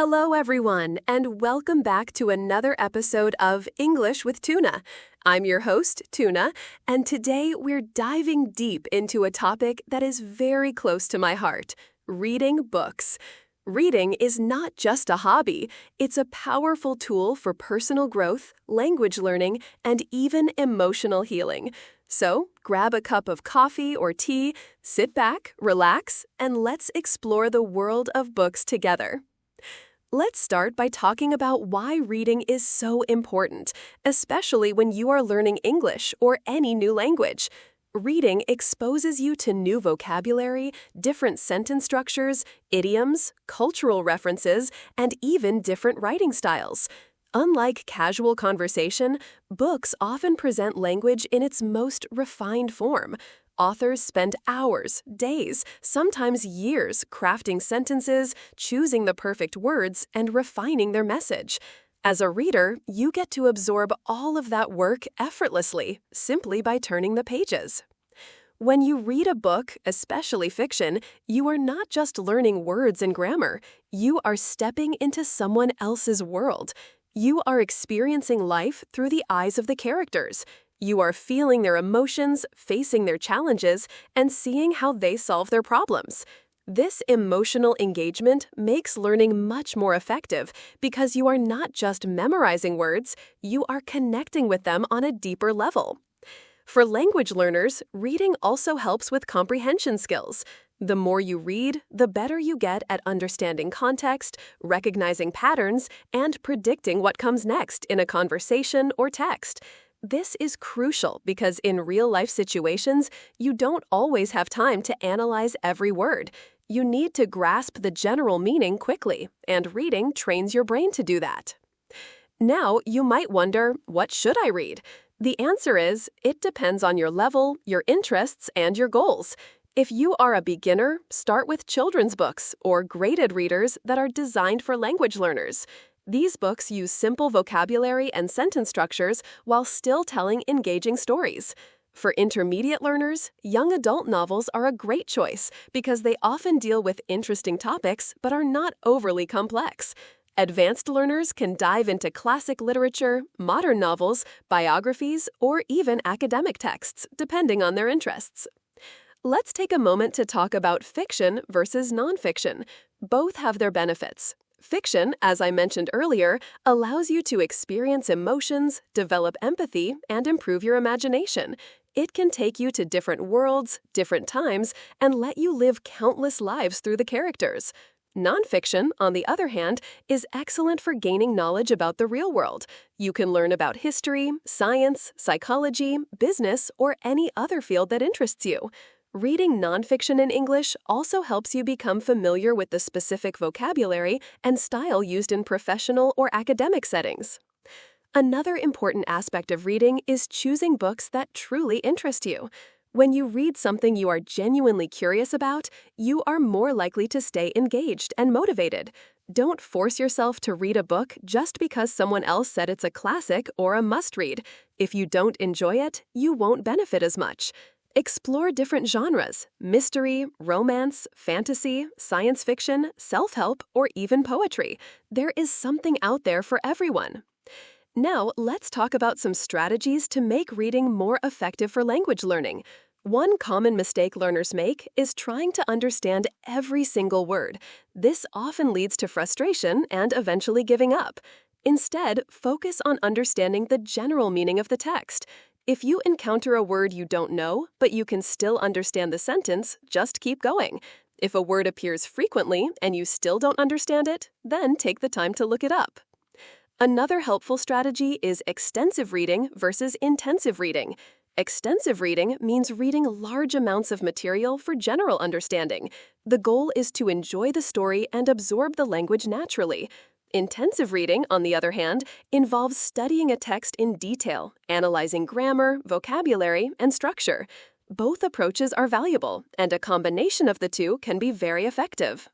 Hello, everyone, and welcome back to another episode of English with Tuna. I'm your host, Tuna, and today we're diving deep into a topic that is very close to my heart: reading books. Reading is not just a hobby, it's a powerful tool for personal growth, language learning, and even emotional healing. So, grab a cup of coffee or tea, sit back, relax, and let's explore the world of books together. Let's start by talking about why reading is so important, especially when you are learning English or any new language. Reading exposes you to new vocabulary, different sentence structures, idioms, cultural references, and even different writing styles. Unlike casual conversation, books often present language in its most refined form. Authors spend hours, days, sometimes years crafting sentences, choosing the perfect words, and refining their message. As a reader, you get to absorb all of that work effortlessly, simply by turning the pages. When you read a book, especially fiction, you are not just learning words and grammar. You are stepping into someone else's world. You are experiencing life through the eyes of the characters. You are feeling their emotions, facing their challenges, and seeing how they solve their problems. This emotional engagement makes learning much more effective because you are not just memorizing words, you are connecting with them on a deeper level. For language learners, reading also helps with comprehension skills. The more you read, the better you get at understanding context, recognizing patterns, and predicting what comes next in a conversation or text. This is crucial because in real-life situations, you don't always have time to analyze every word. You need to grasp the general meaning quickly, and reading trains your brain to do that. Now, you might wonder, what should I read? The answer is, it depends on your level, your interests, and your goals. If you are a beginner, start with children's books or graded readers that are designed for language learners. These books use simple vocabulary and sentence structures while still telling engaging stories. For intermediate learners, young adult novels are a great choice because they often deal with interesting topics but are not overly complex. Advanced learners can dive into classic literature, modern novels, biographies, or even academic texts, depending on their interests. Let's take a moment to talk about fiction versus nonfiction. Both have their benefits. Fiction, as I mentioned earlier, allows you to experience emotions, develop empathy, and improve your imagination. It can take you to different worlds, different times, and let you live countless lives through the characters. Nonfiction, on the other hand, is excellent for gaining knowledge about the real world. You can learn about history, science, psychology, business, or any other field that interests you. Reading nonfiction in English also helps you become familiar with the specific vocabulary and style used in professional or academic settings. Another important aspect of reading is choosing books that truly interest you. When you read something you are genuinely curious about, you are more likely to stay engaged and motivated. Don't force yourself to read a book just because someone else said it's a classic or a must-read. If you don't enjoy it, you won't benefit as much. Explore different genres: mystery, romance, fantasy, science fiction, self-help, or even poetry. There is something out there for everyone. Now, let's talk about some strategies to make reading more effective for language learning. One common mistake learners make is trying to understand every single word. This often leads to frustration and eventually giving up. Instead, focus on understanding the general meaning of the text. If you encounter a word you don't know, but you can still understand the sentence, just keep going. If a word appears frequently and you still don't understand it, then take the time to look it up. Another helpful strategy is extensive reading versus intensive reading. Extensive reading means reading large amounts of material for general understanding. The goal is to enjoy the story and absorb the language naturally. Intensive reading, on the other hand, involves studying a text in detail, analyzing grammar, vocabulary, and structure. Both approaches are valuable, and a combination of the two can be very effective.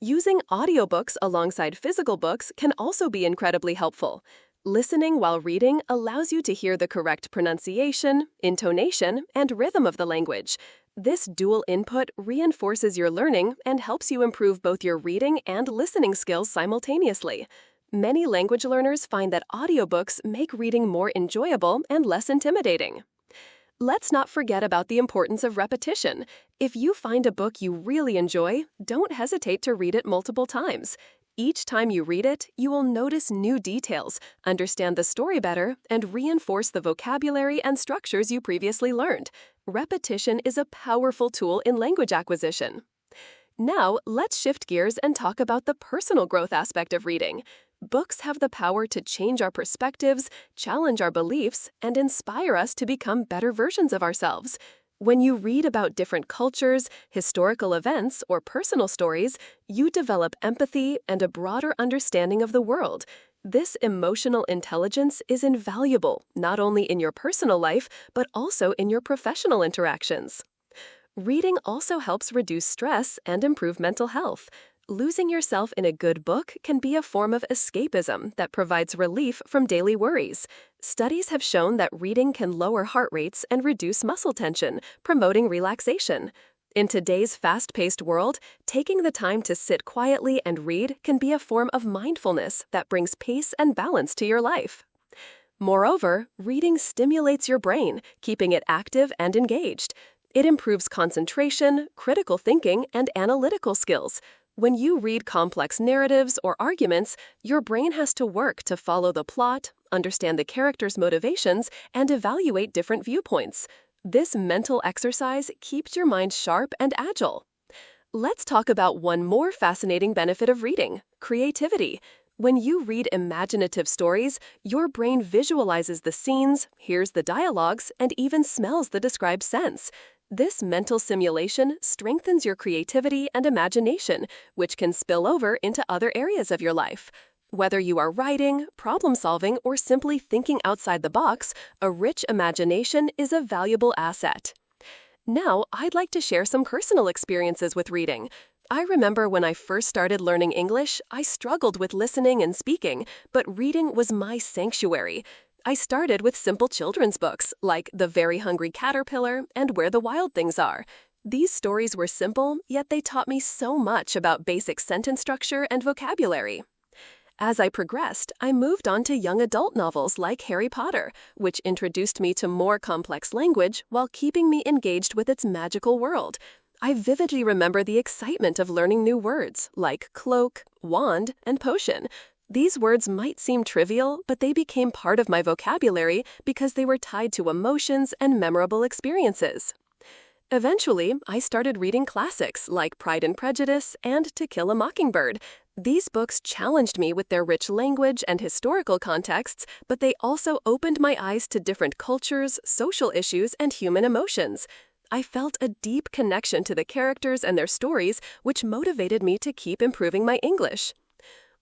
Using audiobooks alongside physical books can also be incredibly helpful. Listening while reading allows you to hear the correct pronunciation, intonation, and rhythm of the language. This dual input reinforces your learning and helps you improve both your reading and listening skills simultaneously. Many language learners find that audiobooks make reading more enjoyable and less intimidating. Let's not forget about the importance of repetition. If you find a book you really enjoy, don't hesitate to read it multiple times. Each time you read it, you will notice new details, understand the story better, and reinforce the vocabulary and structures you previously learned. Repetition is a powerful tool in language acquisition. Now, let's shift gears and talk about the personal growth aspect of reading. Books have the power to change our perspectives, challenge our beliefs, and inspire us to become better versions of ourselves. When you read about different cultures, historical events, or personal stories, you develop empathy and a broader understanding of the world. This emotional intelligence is invaluable, not only in your personal life, but also in your professional interactions. Reading also helps reduce stress and improve mental health. Losing yourself in a good book can be a form of escapism that provides relief from daily worries. Studies have shown that reading can lower heart rates and reduce muscle tension, promoting relaxation. In today's fast-paced world, taking the time to sit quietly and read can be a form of mindfulness that brings peace and balance to your life. Moreover, reading stimulates your brain, keeping it active and engaged. It improves concentration, critical thinking, and analytical skills. When you read complex narratives or arguments, your brain has to work to follow the plot, understand the characters' motivations, and evaluate different viewpoints. This mental exercise keeps your mind sharp and agile. Let's talk about one more fascinating benefit of reading: creativity. When you read imaginative stories, your brain visualizes the scenes, hears the dialogues, and even smells the described scents. This mental simulation strengthens your creativity and imagination, which can spill over into other areas of your life. Whether you are writing, problem-solving, or simply thinking outside the box, a rich imagination is a valuable asset. Now, I'd like to share some personal experiences with reading. I remember when I first started learning English, I struggled with listening and speaking, but reading was my sanctuary. I started with simple children's books like The Very Hungry Caterpillar and Where the Wild Things Are. These stories were simple, yet they taught me so much about basic sentence structure and vocabulary. As I progressed, I moved on to young adult novels like Harry Potter, which introduced me to more complex language while keeping me engaged with its magical world. I vividly remember the excitement of learning new words like cloak, wand, and potion. These words might seem trivial, but they became part of my vocabulary because they were tied to emotions and memorable experiences. Eventually, I started reading classics like Pride and Prejudice and To Kill a Mockingbird. These books challenged me with their rich language and historical contexts, but they also opened my eyes to different cultures, social issues, and human emotions. I felt a deep connection to the characters and their stories, which motivated me to keep improving my English.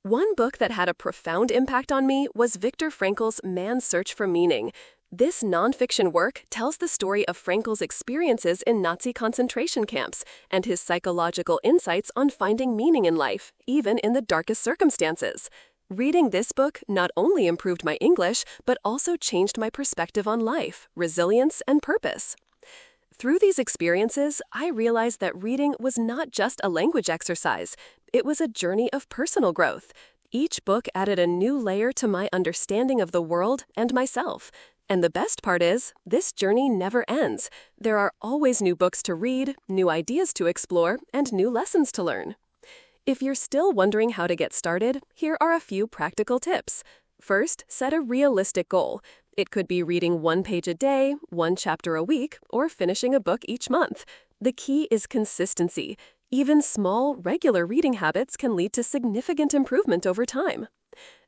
One book that had a profound impact on me was Viktor Frankl's Man's Search for Meaning. This nonfiction work tells the story of Frankl's experiences in Nazi concentration camps and his psychological insights on finding meaning in life, even in the darkest circumstances. Reading this book not only improved my English, but also changed my perspective on life, resilience, and purpose. Through these experiences, I realized that reading was not just a language exercise. It was a journey of personal growth. Each book added a new layer to my understanding of the world and myself. And the best part is, this journey never ends. There are always new books to read, new ideas to explore, and new lessons to learn. If you're still wondering how to get started, here are a few practical tips. First, set a realistic goal. It could be reading 1 page a day, 1 chapter a week, or finishing a book each month. The key is consistency. Even small, regular reading habits can lead to significant improvement over time.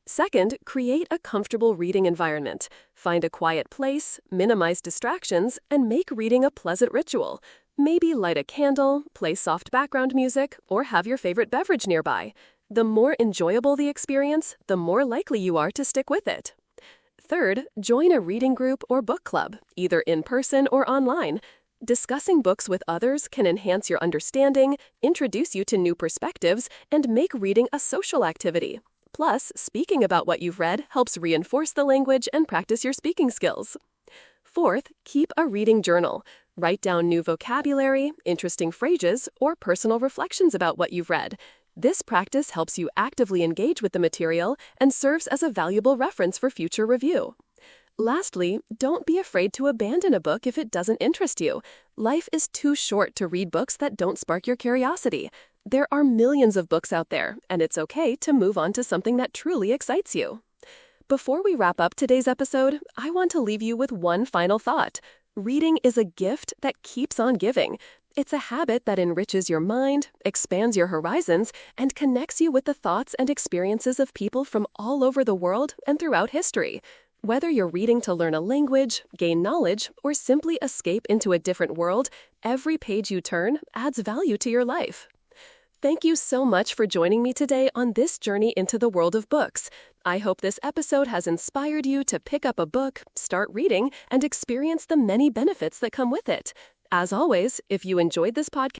Second, create a comfortable reading environment. Find a quiet place, minimize distractions, and make reading a pleasant ritual. Maybe light a candle, play soft background music, or have your favorite beverage nearby. The more enjoyable the experience, the more likely you are to stick with it. Third, join a reading group or book club, either in person or online. Discussing books with others can enhance your understanding, introduce you to new perspectives, and make reading a social activity. Plus, speaking about what you've read helps reinforce the language and practice your speaking skills. Fourth, keep a reading journal. Write down new vocabulary, interesting phrases, or personal reflections about what you've read. This practice helps you actively engage with the material and serves as a valuable reference for future review. Lastly, don't be afraid to abandon a book if it doesn't interest you. Life is too short to read books that don't spark your curiosity. There are millions of books out there, and it's okay to move on to something that truly excites you. Before we wrap up today's episode, I want to leave you with one final thought. Reading is a gift that keeps on giving. It's a habit that enriches your mind, expands your horizons, and connects you with the thoughts and experiences of people from all over the world and throughout history. Whether you're reading to learn a language, gain knowledge, or simply escape into a different world, every page you turn adds value to your life. Thank you so much for joining me today on this journey into the world of books. I hope this episode has inspired you to pick up a book, start reading, and experience the many benefits that come with it. As always, if you enjoyed this podcast,